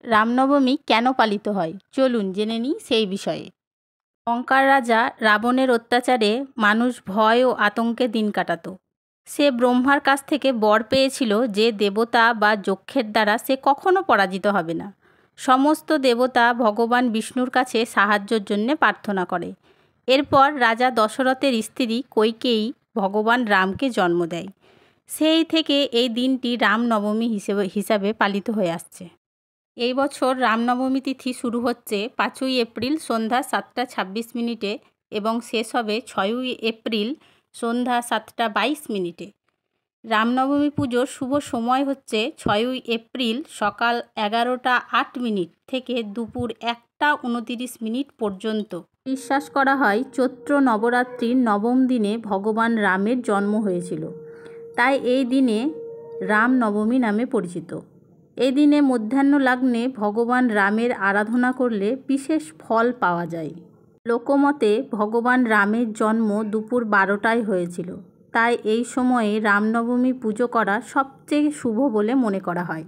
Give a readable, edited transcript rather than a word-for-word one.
রামনবমী কেন পালিত হয় চলুন জেনে নিই সেই বিষয়ে। লঙ্কার রাজা রাবণের অত্যাচারে মানুষ ভয় ও আতঙ্কে দিন কাটাতো। সে ব্রহ্মার কাছ থেকে বর পেয়েছিল যে দেবতা বা যক্ষের দ্বারা সে কখনো পরাজিত হবে না। সমস্ত দেবতা ভগবান বিষ্ণুর কাছে সাহায্যের জন্য প্রার্থনা করে। এরপর রাজা দশরথের স্ত্রী কইকেয়ী ভগবান রামকে জন্ম দেয়। সেই থেকে এই দিনটি রামনবমী হিসাবে পালিত হয়ে আসছে। এই বছর রামনবমী তিথি শুরু হচ্ছে 5ই এপ্রিল সন্ধ্যা 7:26 এবং শেষ হবে 6ই এপ্রিল সন্ধ্যা 7:22। রামনবমী পুজোর শুভ সময় হচ্ছে 6ই এপ্রিল সকাল 11:08 থেকে দুপুর 1:29 পর্যন্ত। বিশ্বাস করা হয় চৈত্র নবরাত্রির নবম দিনে ভগবান রামের জন্ম হয়েছিল, তাই এই দিনে রামনবমী নামে পরিচিত। এই দিনে মধ্যাহ্ন লগ্নে ভগবান রামের আরাধনা করলে বিশেষ ফল পাওয়া যায়। লোকমতে ভগবান রামের জন্ম দুপুর 12টায় হয়েছিল, তাই এই সময়ে রামনবমী পুজো করা সবচেয়ে শুভ বলে মনে করা হয়।